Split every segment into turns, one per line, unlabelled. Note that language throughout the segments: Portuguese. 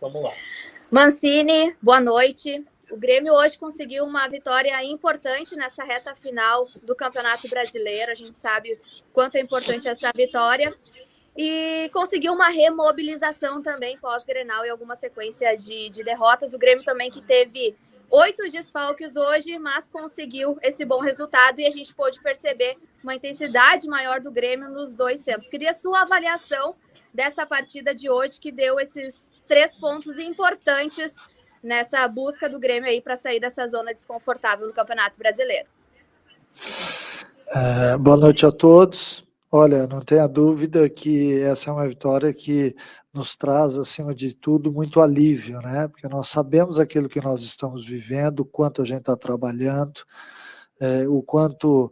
Vamos lá.
Mancini, boa noite. O Grêmio hoje conseguiu uma vitória importante nessa reta final do Campeonato Brasileiro. A gente sabe quanto é importante essa vitória. E conseguiu uma remobilização também pós-Grenal e alguma sequência de derrotas. O Grêmio também que teve 8 desfalques hoje, mas conseguiu esse bom resultado e a gente pôde perceber uma intensidade maior do Grêmio nos dois tempos. Queria sua avaliação dessa partida de hoje, que deu esses 3 pontos importantes nessa busca do Grêmio aí para sair dessa zona desconfortável no Campeonato Brasileiro.
Boa noite a todos. Olha, não tenha dúvida que essa é uma vitória que nos traz, acima de tudo, muito alívio, né? Porque nós sabemos aquilo que nós estamos vivendo, o quanto a gente está trabalhando, o quanto,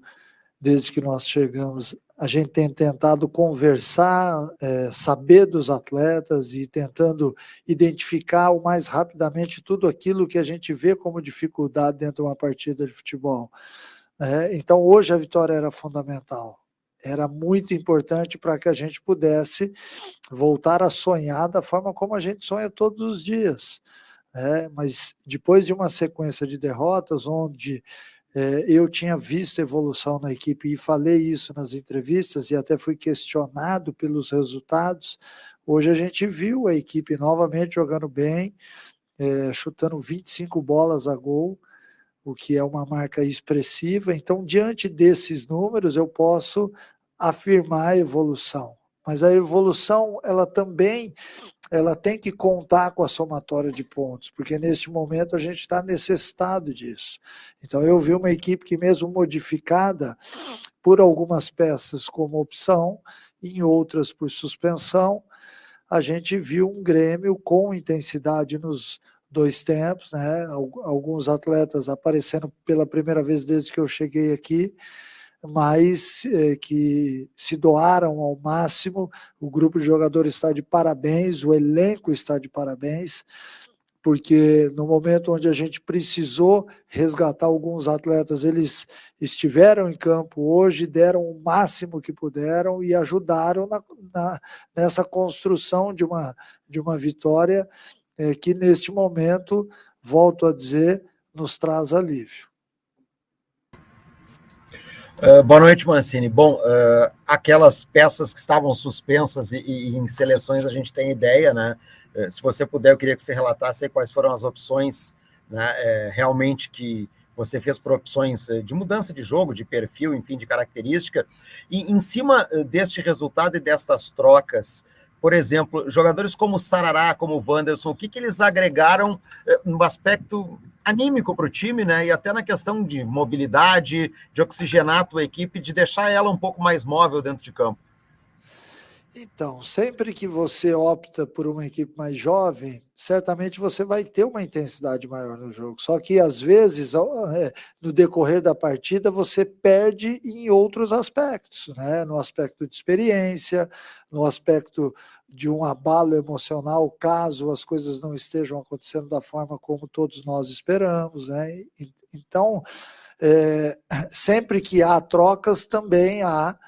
desde que nós chegamos, a gente tem tentado conversar, saber dos atletas e tentando identificar o mais rapidamente tudo aquilo que a gente vê como dificuldade dentro de uma partida de futebol. Então, hoje a vitória era fundamental, era muito importante para que a gente pudesse voltar a sonhar da forma como a gente sonha todos os dias. Mas depois de uma sequência de derrotas, onde eu tinha visto evolução na equipe e falei isso nas entrevistas e até fui questionado pelos resultados, hoje a gente viu a equipe novamente jogando bem, chutando 25 bolas a gol, o que é uma marca expressiva. Então, diante desses números, eu posso afirmar a evolução. Mas a evolução, ela também tem que contar com a somatória de pontos, porque neste momento a gente está necessitado disso. Então, eu vi uma equipe que, mesmo modificada por algumas peças como opção, em outras por suspensão, a gente viu um Grêmio com intensidade nos dois tempos, né? Alguns atletas aparecendo pela primeira vez desde que eu cheguei aqui, mas que se doaram ao máximo. O grupo de jogadores está de parabéns, o elenco está de parabéns, porque no momento onde a gente precisou resgatar alguns atletas, eles estiveram em campo hoje, deram o máximo que puderam e ajudaram nessa construção de uma vitória que neste momento, volto a dizer, nos traz alívio.
Boa noite, Mancini. Bom, aquelas peças que estavam suspensas e em seleções a gente tem ideia, né? Se você puder, eu queria que você relatasse quais foram as opções, né, realmente que você fez por opções de mudança de jogo, de perfil, enfim, de característica. E em cima deste resultado e destas trocas, por exemplo, jogadores como o Sarará, como o Wanderson, o que eles agregaram no aspecto anímico para o time, né? E até na questão de mobilidade, de oxigenar a tua equipe, de deixar ela um pouco mais móvel dentro de campo?
Então, sempre que você opta por uma equipe mais jovem, certamente você vai ter uma intensidade maior no jogo. Só que, às vezes, no decorrer da partida, você perde em outros aspectos, né? No aspecto de experiência, no aspecto de um abalo emocional, caso as coisas não estejam acontecendo da forma como todos nós esperamos, né? Então, sempre que há trocas, também há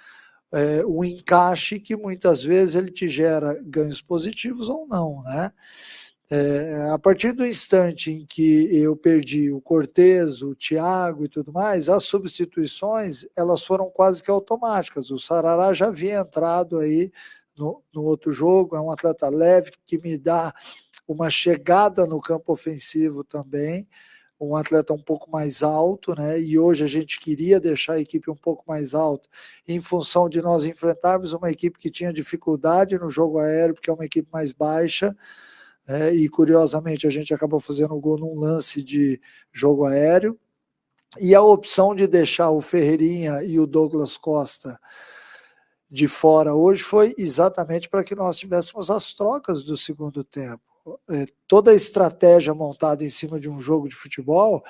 um encaixe que muitas vezes ele te gera ganhos positivos ou não, né? A partir do instante em que eu perdi o Cortez, o Thiago e tudo mais, as substituições elas foram quase que automáticas. O Sarará já havia entrado aí no outro jogo, é um atleta leve que me dá uma chegada no campo ofensivo também, um atleta um pouco mais alto, né? E hoje a gente queria deixar a equipe um pouco mais alta, em função de nós enfrentarmos uma equipe que tinha dificuldade no jogo aéreo, porque é uma equipe mais baixa, e curiosamente a gente acabou fazendo um gol num lance de jogo aéreo, e a opção de deixar o Ferreirinha e o Douglas Costa de fora hoje foi exatamente para que nós tivéssemos as trocas do segundo tempo. Toda a estratégia montada em cima de um jogo de futebol,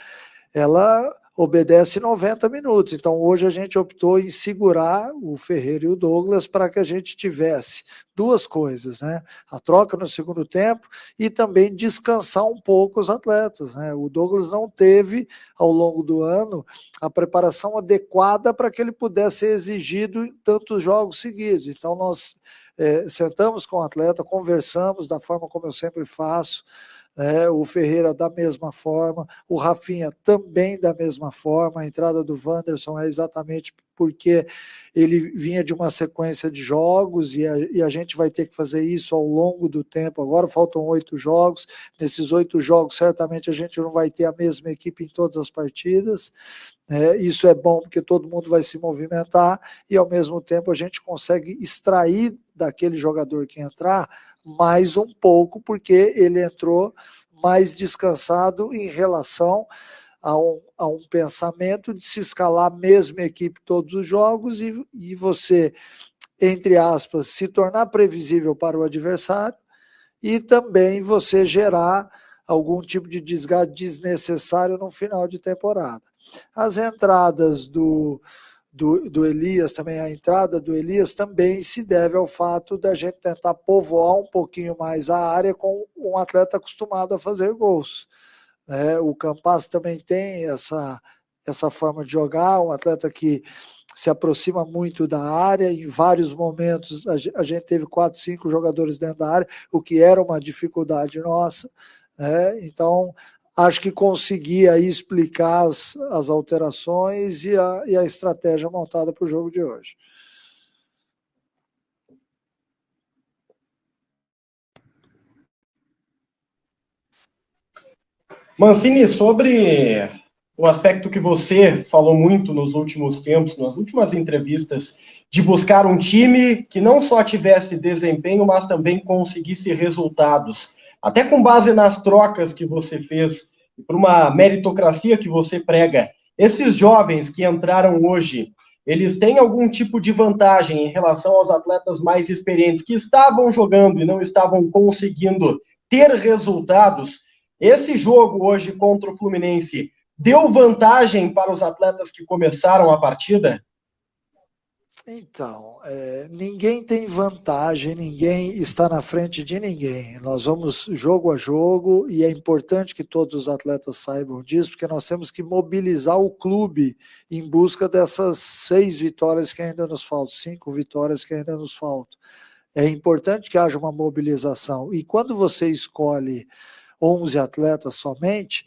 ela obedece 90 minutos. Então, hoje a gente optou em segurar o Ferreira e o Douglas para que a gente tivesse duas coisas, né? A troca no segundo tempo e também descansar um pouco os atletas, né? O Douglas não teve, ao longo do ano, a preparação adequada para que ele pudesse ser exigido em tantos jogos seguidos. Então, nós sentamos com o atleta, conversamos da forma como eu sempre faço, o Ferreira da mesma forma, o Rafinha também da mesma forma. A entrada do Wanderson é exatamente porque ele vinha de uma sequência de jogos e a gente vai ter que fazer isso ao longo do tempo. Agora faltam 8 jogos, nesses 8 jogos certamente a gente não vai ter a mesma equipe em todas as partidas. Isso é bom porque todo mundo vai se movimentar e ao mesmo tempo a gente consegue extrair daquele jogador que entrar mais um pouco, porque ele entrou mais descansado em relação a um pensamento de se escalar a mesma equipe todos os jogos e você, entre aspas, se tornar previsível para o adversário e também você gerar algum tipo de desgaste desnecessário no final de temporada. As entradas do Elias também, a entrada do Elias também se deve ao fato da gente tentar povoar um pouquinho mais a área com um atleta acostumado a fazer gols. O Campas também tem essa forma de jogar, um atleta que se aproxima muito da área. Em vários momentos a gente teve 4, 5 jogadores dentro da área, o que era uma dificuldade nossa. Então, acho que consegui aí explicar as alterações e a estratégia montada para o jogo de hoje.
Mancini, sobre o aspecto que você falou muito nos últimos tempos, nas últimas entrevistas, de buscar um time que não só tivesse desempenho, mas também conseguisse resultados. Até com base nas trocas que você fez, por uma meritocracia que você prega, esses jovens que entraram hoje, eles têm algum tipo de vantagem em relação aos atletas mais experientes que estavam jogando e não estavam conseguindo ter resultados? Esse jogo hoje contra o Fluminense deu vantagem para os atletas que começaram a partida?
Então, ninguém tem vantagem, ninguém está na frente de ninguém. Nós vamos jogo a jogo e é importante que todos os atletas saibam disso, porque nós temos que mobilizar o clube em busca dessas 6 vitórias que ainda nos faltam, 5 vitórias que ainda nos faltam. É importante que haja uma mobilização. E quando você escolhe 11 atletas somente,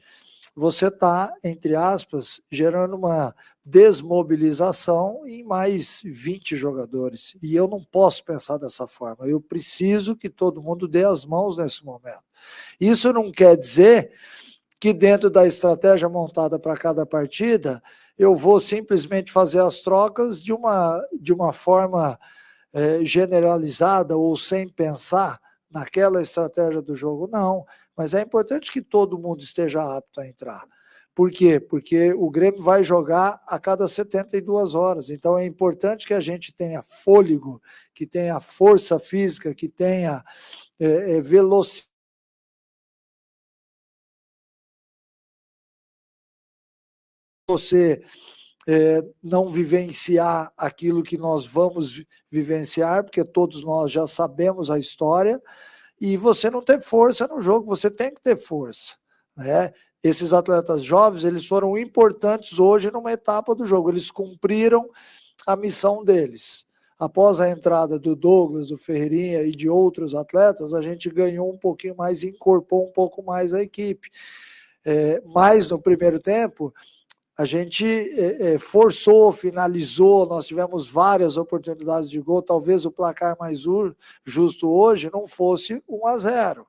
você está, entre aspas, gerando uma desmobilização em mais 20 jogadores. E eu não posso pensar dessa forma. Eu preciso que todo mundo dê as mãos nesse momento. Isso não quer dizer que dentro da estratégia montada para cada partida, eu vou simplesmente fazer as trocas de uma forma generalizada ou sem pensar naquela estratégia do jogo, não. Mas é importante que todo mundo esteja apto a entrar. Por quê? Porque o Grêmio vai jogar a cada 72 horas. Então é importante que a gente tenha fôlego, que tenha força física, que tenha velocidade. Você não vivenciar aquilo que nós vamos vivenciar, porque todos nós já sabemos a história, e você não ter força no jogo, você tem que ter força, né? Esses atletas jovens, eles foram importantes hoje numa etapa do jogo, eles cumpriram a missão deles. Após a entrada do Douglas, do Ferreirinha e de outros atletas, a gente ganhou um pouquinho mais e incorporou um pouco mais a equipe. Mas no primeiro tempo, a gente forçou, finalizou, nós tivemos várias oportunidades de gol, talvez o placar mais justo hoje não fosse 1-0,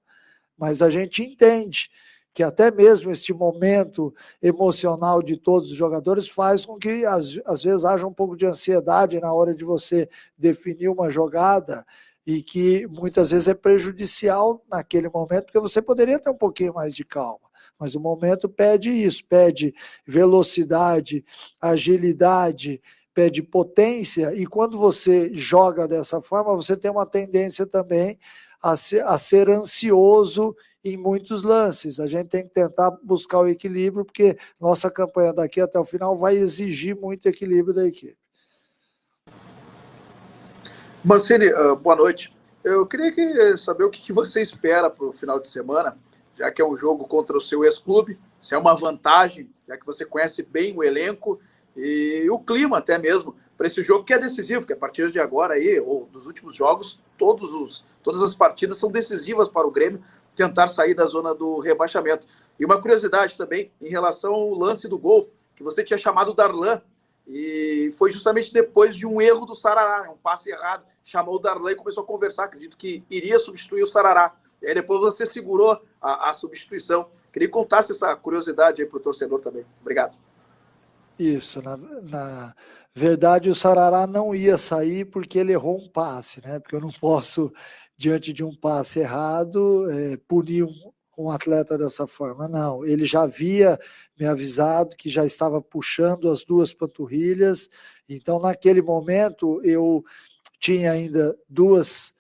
mas a gente entende que até mesmo este momento emocional de todos os jogadores faz com que às vezes haja um pouco de ansiedade na hora de você definir uma jogada e que muitas vezes é prejudicial naquele momento, porque você poderia ter um pouquinho mais de calma. Mas o momento pede isso, pede velocidade, agilidade, pede potência, e quando você joga dessa forma, você tem uma tendência também a ser ansioso em muitos lances. A gente tem que tentar buscar o equilíbrio, porque nossa campanha daqui até o final vai exigir muito equilíbrio da equipe.
Mancini, boa noite. Eu queria saber o que você espera para o final de semana, já que é um jogo contra o seu ex-clube, se é uma vantagem, já que você conhece bem o elenco e o clima até mesmo, para esse jogo que é decisivo, que a partir de agora aí, ou dos últimos jogos, todas as partidas são decisivas para o Grêmio tentar sair da zona do rebaixamento. E uma curiosidade também em relação ao lance do gol, que você tinha chamado o Darlan, e foi justamente depois de um erro do Sarará, um passe errado, chamou o Darlan e começou a conversar, acredito que iria substituir o Sarará. E aí depois você segurou a substituição. Queria que contasse essa curiosidade aí para o torcedor também. Obrigado.
Isso, na verdade o Sarará não ia sair porque ele errou um passe, né? Porque eu não posso, diante de um passe errado, punir um atleta dessa forma. Não, ele já havia me avisado que já estava puxando as duas panturrilhas, então naquele momento eu tinha ainda duas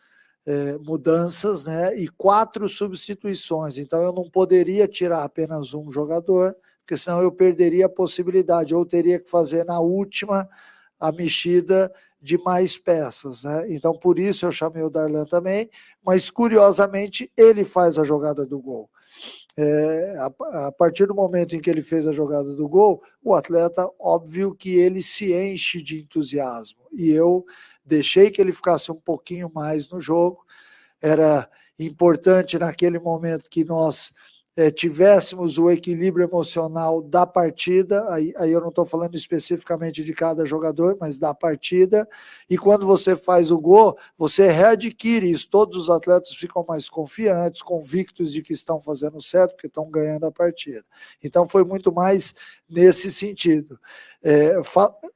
mudanças, né? E 4 substituições, então eu não poderia tirar apenas um jogador, porque senão eu perderia a possibilidade, ou teria que fazer na última a mexida de mais peças, né? Então, por isso eu chamei o Darlan também, mas curiosamente ele faz a jogada do gol. A partir do momento em que ele fez a jogada do gol, o atleta, óbvio que ele se enche de entusiasmo, e eu deixei que ele ficasse um pouquinho mais no jogo. Era importante naquele momento que nós tivéssemos o equilíbrio emocional da partida, aí eu não estou falando especificamente de cada jogador, mas da partida, e quando você faz o gol, você readquire isso, todos os atletas ficam mais confiantes, convictos de que estão fazendo certo, porque estão ganhando a partida. Então foi muito mais nesse sentido.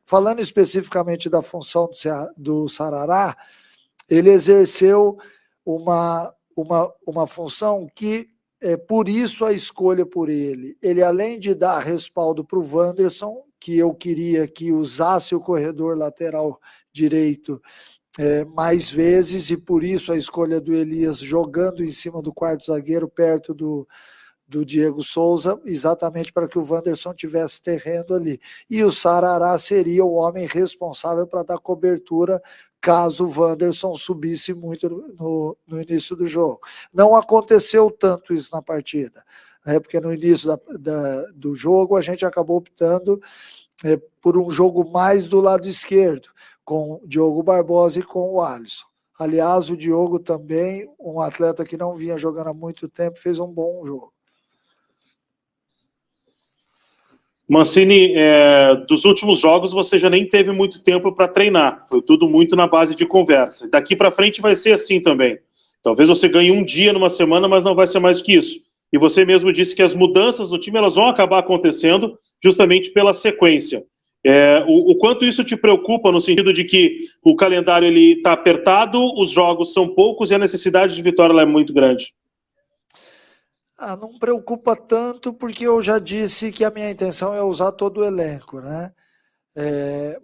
Falando especificamente da função do Sarará, ele exerceu uma função que por isso a escolha por ele. Ele, além de dar respaldo para o Wanderson, que eu queria que usasse o corredor lateral direito mais vezes, e por isso a escolha do Elias jogando em cima do quarto zagueiro, perto do Diego Souza, exatamente para que o Wanderson tivesse terreno ali. E o Sarará seria o homem responsável para dar cobertura caso o Wanderson subisse muito no início do jogo. Não aconteceu tanto isso na partida, né? Porque no início do jogo a gente acabou optando por um jogo mais do lado esquerdo, com o Diogo Barbosa e com o Alisson. Aliás, o Diogo também, um atleta que não vinha jogando há muito tempo, fez um bom jogo.
Mancini, dos últimos jogos você já nem teve muito tempo para treinar, foi tudo muito na base de conversa. Daqui para frente vai ser assim também. Talvez você ganhe um dia numa semana, mas não vai ser mais que isso. E você mesmo disse que as mudanças no time elas vão acabar acontecendo justamente pela sequência. O quanto isso te preocupa no sentido de que o calendário está apertado, os jogos são poucos e a necessidade de vitória é muito grande?
Não preocupa tanto, porque eu já disse que a minha intenção é usar todo o elenco, né?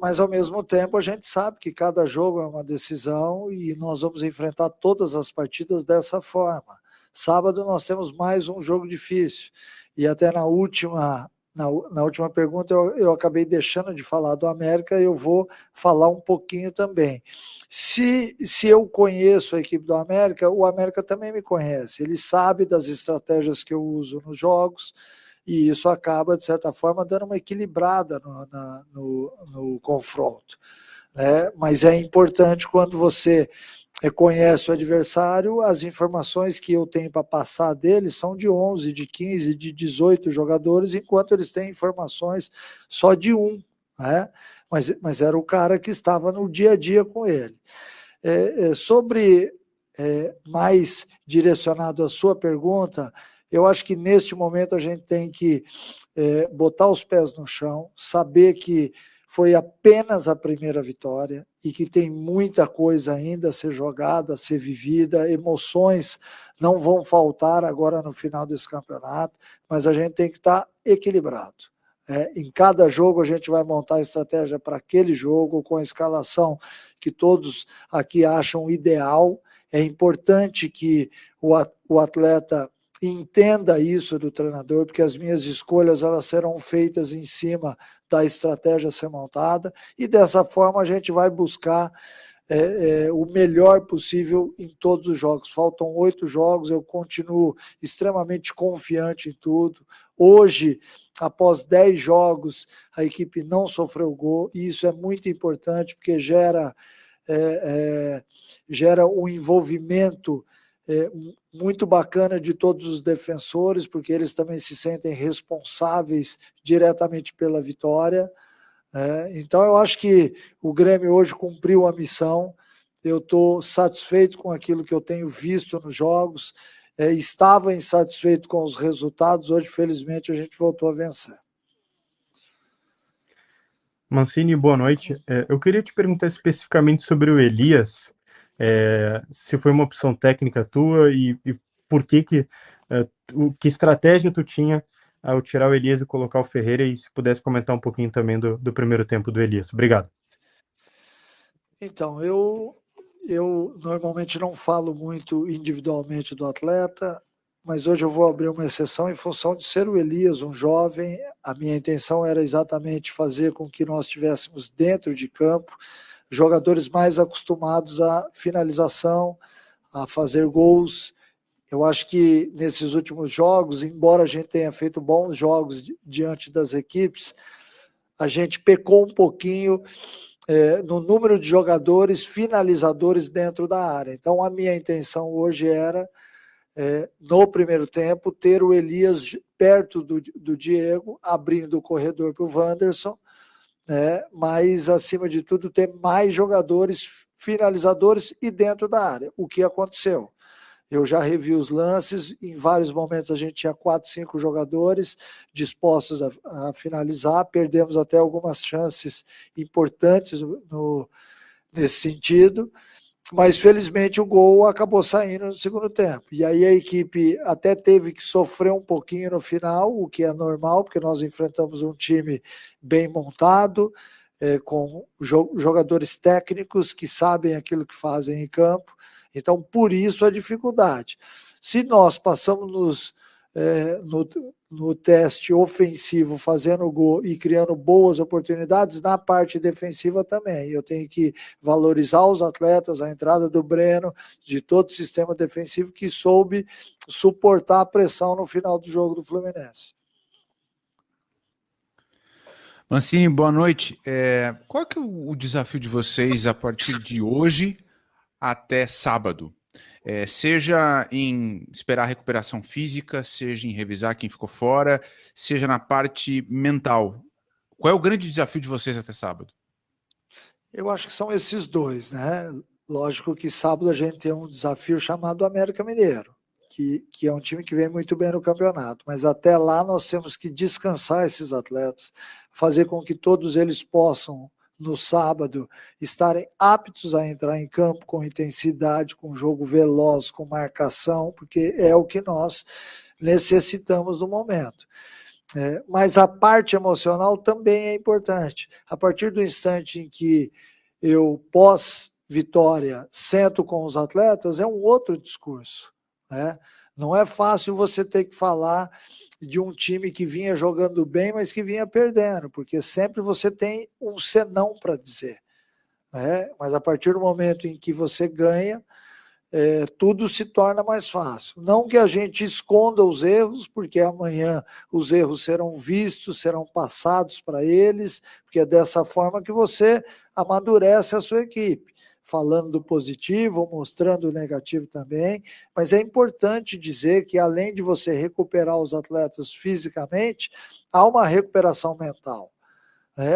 Mas ao mesmo tempo a gente sabe que cada jogo é uma decisão e nós vamos enfrentar todas as partidas dessa forma. Sábado nós temos mais um jogo difícil, e até na última pergunta eu acabei deixando de falar do América, eu vou falar um pouquinho também. Se eu conheço a equipe do América, o América também me conhece, ele sabe das estratégias que eu uso nos jogos, e isso acaba, de certa forma, dando uma equilibrada no confronto, né? Mas é importante, quando você conhece o adversário, as informações que eu tenho para passar deles são de 11, de 15, de 18 jogadores, enquanto eles têm informações só de um, né? Mas era o cara que estava no dia a dia com ele. Mais direcionado à sua pergunta, eu acho que neste momento a gente tem que botar os pés no chão, saber que foi apenas a primeira vitória e que tem muita coisa ainda a ser jogada, a ser vivida, emoções não vão faltar agora no final desse campeonato, mas a gente tem que estar equilibrado. Em cada jogo a gente vai montar a estratégia para aquele jogo, com a escalação que todos aqui acham ideal. É importante que o atleta entenda isso do treinador, porque as minhas escolhas elas serão feitas em cima da estratégia a ser montada, e dessa forma a gente vai buscar o melhor possível em todos os jogos. Faltam 8 jogos, eu continuo extremamente confiante em tudo. Hoje após 10 jogos, a equipe não sofreu gol, e isso é muito importante, porque gera um envolvimento muito bacana de todos os defensores, porque eles também se sentem responsáveis diretamente pela vitória. Então, eu acho que o Grêmio hoje cumpriu a missão. Eu estou satisfeito com aquilo que eu tenho visto nos jogos, estava insatisfeito com os resultados, hoje, felizmente, a gente voltou a vencer.
Mancini, boa noite. Eu queria te perguntar especificamente sobre o Elias, se foi uma opção técnica tua e por que estratégia tu tinha ao tirar o Elias e colocar o Ferreira, e se pudesse comentar um pouquinho também do primeiro tempo do Elias. Obrigado.
Então, eu normalmente não falo muito individualmente do atleta, mas hoje eu vou abrir uma exceção em função de ser o Elias, um jovem. A minha intenção era exatamente fazer com que nós tivéssemos dentro de campo jogadores mais acostumados à finalização, a fazer gols. Eu acho que nesses últimos jogos, embora a gente tenha feito bons jogos diante das equipes, a gente pecou um pouquinho no número de jogadores finalizadores dentro da área. Então, a minha intenção hoje era, no primeiro tempo, ter o Elias perto do Diego, abrindo o corredor para o Wanderson, mas, acima de tudo, ter mais jogadores finalizadores e dentro da área. O que aconteceu? Eu já revi os lances, em vários momentos a gente tinha 4, 5 jogadores dispostos a finalizar, perdemos até algumas chances importantes nesse sentido, mas felizmente o gol acabou saindo no segundo tempo. E aí a equipe até teve que sofrer um pouquinho no final, o que é normal, porque nós enfrentamos um time bem montado, com jogadores técnicos que sabem aquilo que fazem em campo. Então, por isso a dificuldade. Se nós passamos no teste ofensivo, fazendo gol e criando boas oportunidades, na parte defensiva também. Eu tenho que valorizar os atletas, a entrada do Breno, de todo o sistema defensivo que soube suportar a pressão no final do jogo do Fluminense.
Mancini, boa noite. Qual que é o desafio de vocês a partir de hoje até sábado? Seja em esperar a recuperação física, seja em revisar quem ficou fora, seja na parte mental. Qual é o grande desafio de vocês até sábado?
Eu acho que são esses dois, né? Lógico que sábado a gente tem um desafio chamado América Mineiro, que é um time que vem muito bem no campeonato, mas até lá nós temos que descansar esses atletas, fazer com que todos eles possam, no sábado, estarem aptos a entrar em campo com intensidade, com jogo veloz, com marcação, porque é o que nós necessitamos no momento. Mas a parte emocional também é importante. A partir do instante em que eu, pós-vitória, sento com os atletas, é um outro discurso, né? Não é fácil você ter que falar de um time que vinha jogando bem, mas que vinha perdendo, porque sempre você tem um senão para dizer, né? Mas a partir do momento em que você ganha, tudo se torna mais fácil. Não que a gente esconda os erros, porque amanhã os erros serão vistos, serão passados para eles, porque é dessa forma que você amadurece a sua equipe, falando do positivo, mostrando o negativo também, mas é importante dizer que, além de você recuperar os atletas fisicamente, há uma recuperação mental.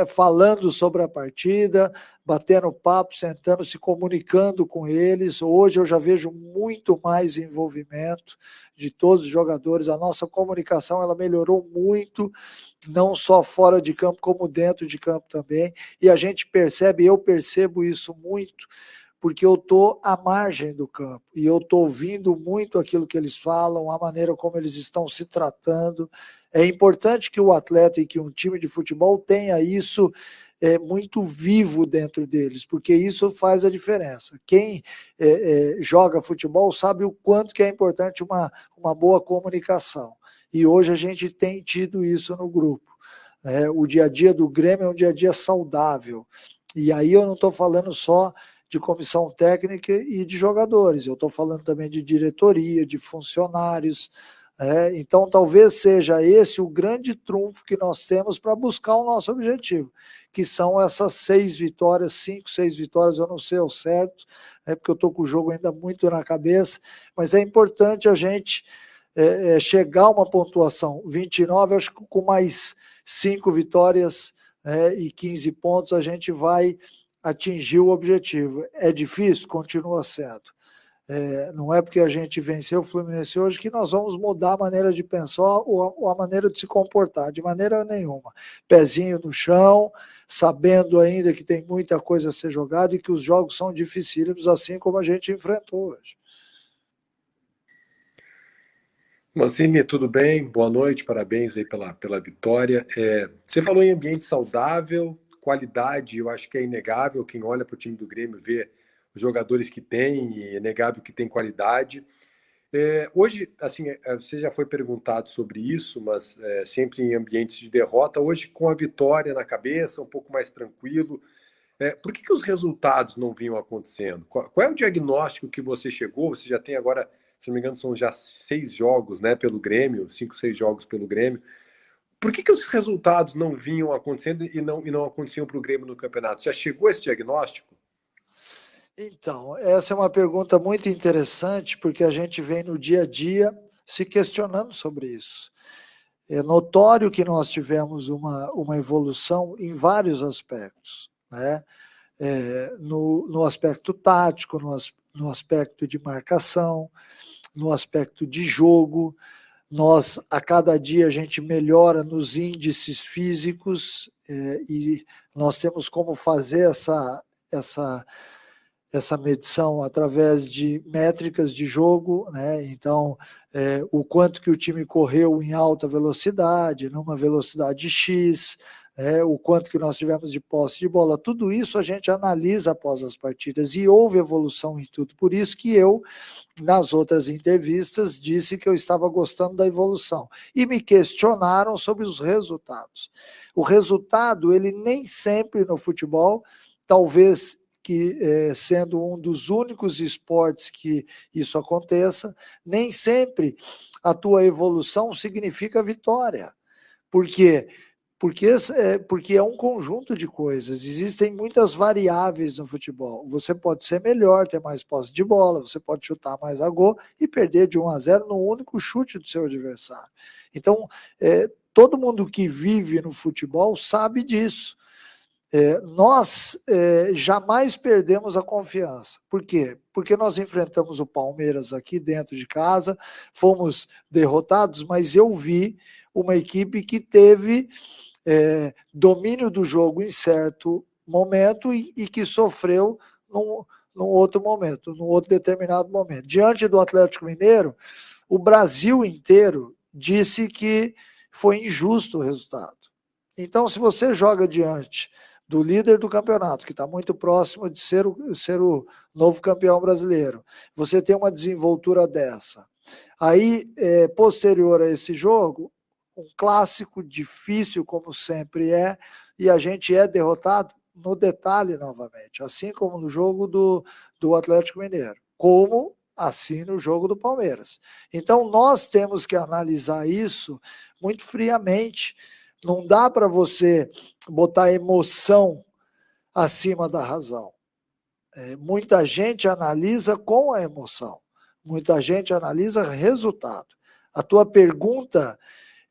Falando sobre a partida, batendo papo, sentando, se comunicando com eles. Hoje eu já vejo muito mais envolvimento de todos os jogadores. A nossa comunicação ela melhorou muito, não só fora de campo, como dentro de campo também. E a gente percebe, eu percebo isso muito, porque eu estou à margem do campo e eu estou ouvindo muito aquilo que eles falam, a maneira como eles estão se tratando. É importante que o atleta e que um time de futebol tenha isso muito vivo dentro deles, porque isso faz a diferença. Quem joga futebol sabe o quanto que é importante uma boa comunicação. E hoje a gente tem tido isso no grupo. O dia a dia do Grêmio é um dia a dia saudável. E aí eu não estou falando só de comissão técnica e de jogadores, eu estou falando também de diretoria, de funcionários. Então, talvez seja esse o grande trunfo que nós temos para buscar o nosso objetivo, que são essas 6 vitórias, 5, 6 vitórias, eu não sei ao certo, porque eu estou com o jogo ainda muito na cabeça, mas é importante a gente chegar a uma pontuação 29, acho que com mais 5 vitórias e 15 pontos a gente vai atingir o objetivo. É difícil? Continua sendo. Não é porque a gente venceu o Fluminense hoje que nós vamos mudar a maneira de pensar ou a maneira de se comportar, de maneira nenhuma. Pezinho no chão, sabendo ainda que tem muita coisa a ser jogada e que os jogos são dificílimos, assim como a gente enfrentou hoje.
Mancini, tudo bem? Boa noite, parabéns aí pela vitória. Você falou em ambiente saudável, qualidade, eu acho que é inegável. Quem olha para o time do Grêmio vê os jogadores que tem, e é inegável que tem qualidade. Hoje, assim, você já foi perguntado sobre isso, mas sempre em ambientes de derrota. Hoje, com a vitória na cabeça, um pouco mais tranquilo, por que os resultados não vinham acontecendo? Qual é o diagnóstico que você chegou? Você já tem agora, se não me engano, são já 6 jogos, né, pelo Grêmio, 5, 6 jogos pelo Grêmio. Por que os resultados não vinham acontecendo e não aconteciam para o Grêmio no campeonato? Já chegou a esse diagnóstico?
Então, essa é uma pergunta muito interessante, porque a gente vem no dia a dia se questionando sobre isso. É notório que nós tivemos uma evolução em vários aspectos, né? No aspecto tático, no aspecto de marcação, no aspecto de jogo. A cada dia, a gente melhora nos índices físicos e nós temos como fazer essa medição através de métricas de jogo, né? Então, o quanto que o time correu em alta velocidade, numa velocidade X, o quanto que nós tivemos de posse de bola, tudo isso a gente analisa após as partidas e houve evolução em tudo. Por isso que eu, nas outras entrevistas, disse que eu estava gostando da evolução. E me questionaram sobre os resultados. O resultado, ele nem sempre no futebol, talvez que sendo um dos únicos esportes que isso aconteça, nem sempre a tua evolução significa vitória. Por quê? Porque é um conjunto de coisas, existem muitas variáveis no futebol. Você pode ser melhor, ter mais posse de bola, você pode chutar mais a gol e perder de 1-0 no único chute do seu adversário. Então, todo mundo que vive no futebol sabe disso. Nós jamais perdemos a confiança. Por quê? Porque nós enfrentamos o Palmeiras aqui dentro de casa, fomos derrotados, mas eu vi uma equipe que teve domínio do jogo em certo momento e que sofreu num outro momento, num outro determinado momento. Diante do Atlético Mineiro, o Brasil inteiro disse que foi injusto o resultado. Então, se você joga diante do líder do campeonato, que está muito próximo de ser o novo campeão brasileiro, você tem uma desenvoltura dessa. Aí, posterior a esse jogo, um clássico difícil, como sempre e a gente é derrotado no detalhe novamente, assim como no jogo do Atlético Mineiro, como assim no jogo do Palmeiras. Então, nós temos que analisar isso muito friamente. Não dá para você botar emoção acima da razão. Muita gente analisa com a emoção. Muita gente analisa resultado. A tua pergunta,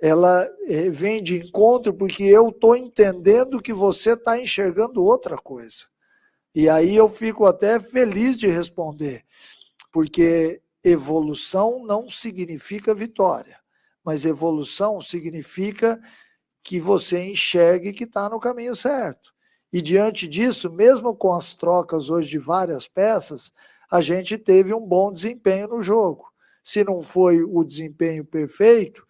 ela vem de encontro porque eu estou entendendo que você está enxergando outra coisa. E aí eu fico até feliz de responder, porque evolução não significa vitória, mas evolução significa que você enxergue que está no caminho certo. E diante disso, mesmo com as trocas hoje de várias peças, a gente teve um bom desempenho no jogo. Se não foi o desempenho perfeito,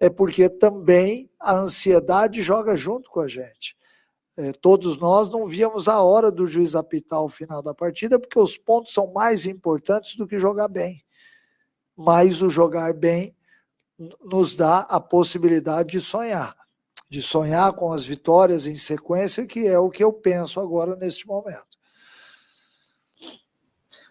é porque também a ansiedade joga junto com a gente. Todos nós não víamos a hora do juiz apitar o final da partida, porque os pontos são mais importantes do que jogar bem. Mas o jogar bem nos dá a possibilidade de sonhar com as vitórias em sequência, que é o que eu penso agora neste momento.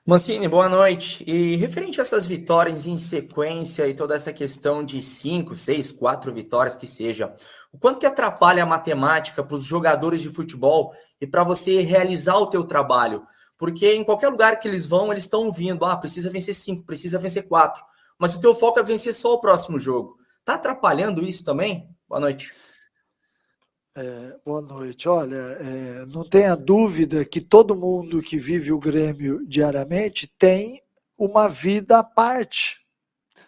Mancini, boa noite. E referente a essas vitórias em sequência e toda essa questão de 5, 6, 4 vitórias que seja, o quanto que atrapalha a matemática para os jogadores de futebol e para você realizar o teu trabalho? Porque em qualquer lugar que eles vão, eles estão vindo, precisa vencer 5, precisa vencer 4. Mas o teu foco é vencer só o próximo jogo. Tá atrapalhando isso também? Boa noite.
Boa noite. Olha, não tenha dúvida que todo mundo que vive o Grêmio diariamente tem uma vida à parte,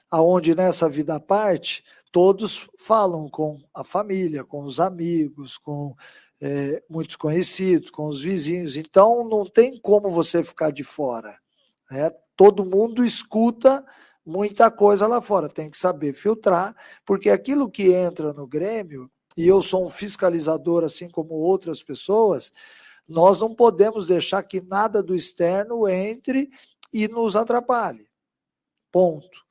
aonde nessa vida à parte todos falam com a família, com os amigos, com muitos conhecidos, com os vizinhos. Então não tem como você ficar de fora, né? Todo mundo escuta muita coisa lá fora, tem que saber filtrar, porque aquilo que entra no Grêmio, e eu sou um fiscalizador assim como outras pessoas, nós não podemos deixar que nada do externo entre e nos atrapalhe. Ponto.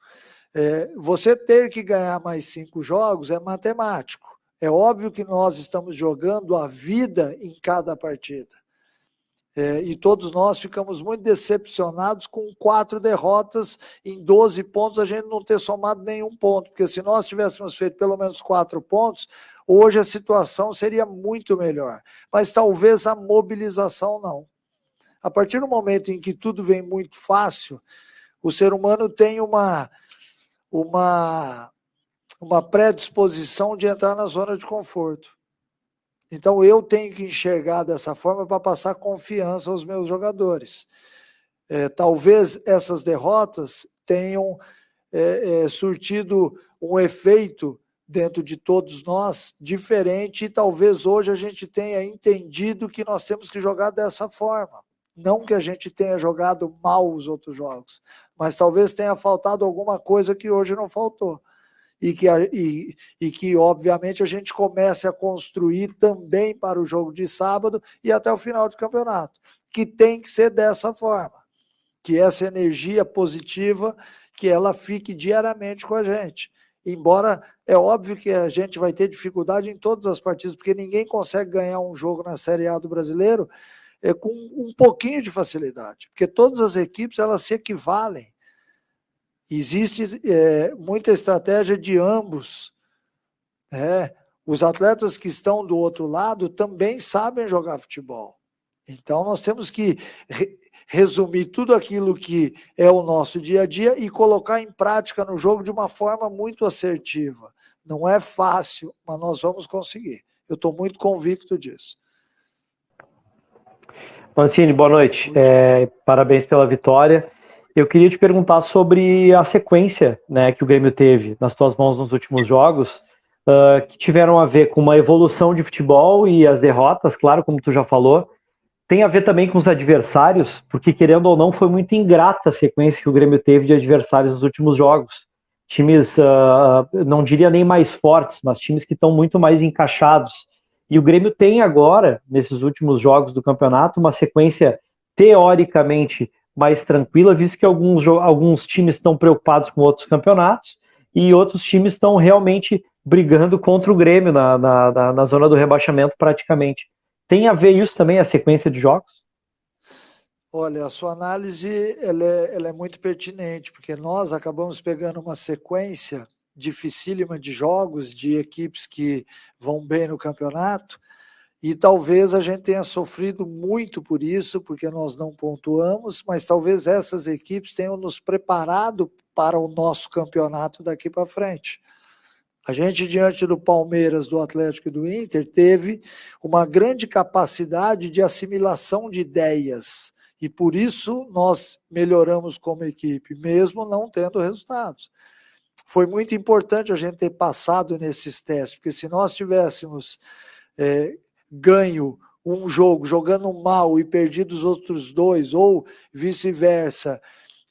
Você ter que ganhar mais 5 jogos é matemático. É óbvio que nós estamos jogando a vida em cada partida. E todos nós ficamos muito decepcionados com 4 derrotas em 12 pontos, a gente não ter somado nenhum ponto, porque se nós tivéssemos feito pelo menos 4 pontos, hoje a situação seria muito melhor. Mas talvez a mobilização não. A partir do momento em que tudo vem muito fácil, o ser humano tem uma predisposição de entrar na zona de conforto. Então eu tenho que enxergar dessa forma para passar confiança aos meus jogadores. Talvez essas derrotas tenham surtido um efeito dentro de todos nós diferente, e talvez hoje a gente tenha entendido que nós temos que jogar dessa forma. Não que a gente tenha jogado mal os outros jogos, mas talvez tenha faltado alguma coisa que hoje não faltou. E que, obviamente, a gente comece a construir também para o jogo de sábado e até o final do campeonato, que tem que ser dessa forma, que essa energia positiva, que ela fique diariamente com a gente. Embora é óbvio que a gente vai ter dificuldade em todas as partidas, porque ninguém consegue ganhar um jogo na Série A do Brasileiro com um pouquinho de facilidade, porque todas as equipes elas se equivalem. Existe muita estratégia de ambos. Os atletas que estão do outro lado também sabem jogar futebol. Então nós temos que resumir tudo aquilo que é o nosso dia a dia e colocar em prática no jogo de uma forma muito assertiva. Não é fácil, mas nós vamos conseguir. Eu estou muito convicto disso.
Mancini, boa noite. Parabéns pela vitória. Eu queria te perguntar sobre a sequência, né, que o Grêmio teve nas tuas mãos nos últimos jogos, que tiveram a ver com uma evolução de futebol, e as derrotas, claro, como tu já falou, tem a ver também com os adversários, porque querendo ou não foi muito ingrata a sequência que o Grêmio teve de adversários nos últimos jogos. Times, não diria nem mais fortes, mas times que estão muito mais encaixados. E o Grêmio tem agora, nesses últimos jogos do campeonato, uma sequência teoricamente mais tranquila, visto que alguns times estão preocupados com outros campeonatos e outros times estão realmente brigando contra o Grêmio na zona do rebaixamento praticamente. Tem a ver isso também, a sequência de jogos?
Olha, a sua análise ela é muito pertinente, porque nós acabamos pegando uma sequência dificílima de jogos, de equipes que vão bem no campeonato, e talvez a gente tenha sofrido muito por isso, porque nós não pontuamos, mas talvez essas equipes tenham nos preparado para o nosso campeonato daqui para frente. A gente, diante do Palmeiras, do Atlético e do Inter, teve uma grande capacidade de assimilação de ideias, e por isso nós melhoramos como equipe, mesmo não tendo resultados. Foi muito importante a gente ter passado nesses testes, porque se nós tivéssemos ganho um jogo jogando mal e perdido os outros 2, ou vice-versa,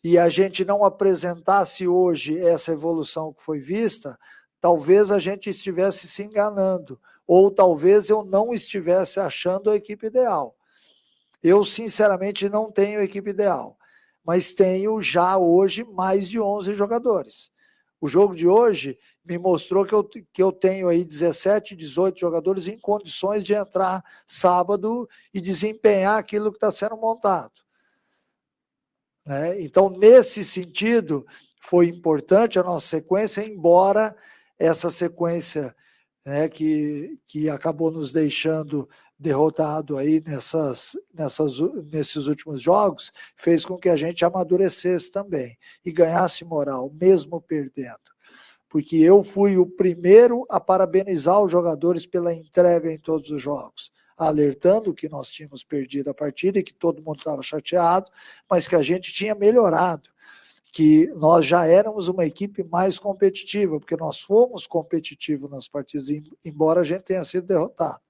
e a gente não apresentasse hoje essa evolução que foi vista, talvez a gente estivesse se enganando, ou talvez eu não estivesse achando a equipe ideal. Eu, sinceramente, não tenho a equipe ideal, mas tenho já hoje mais de 11 jogadores. O jogo de hoje me mostrou que eu tenho aí 17, 18 jogadores em condições de entrar sábado e desempenhar aquilo que está sendo montado. né? Então, nesse sentido, foi importante a nossa sequência, embora essa sequência, né, que acabou nos deixando derrotado aí nesses últimos jogos, fez com que a gente amadurecesse também e ganhasse moral, mesmo perdendo. Porque eu fui o primeiro a parabenizar os jogadores pela entrega em todos os jogos, alertando que nós tínhamos perdido a partida e que todo mundo estava chateado, mas que a gente tinha melhorado, que nós já éramos uma equipe mais competitiva, porque nós fomos competitivos nas partidas, embora a gente tenha sido derrotado.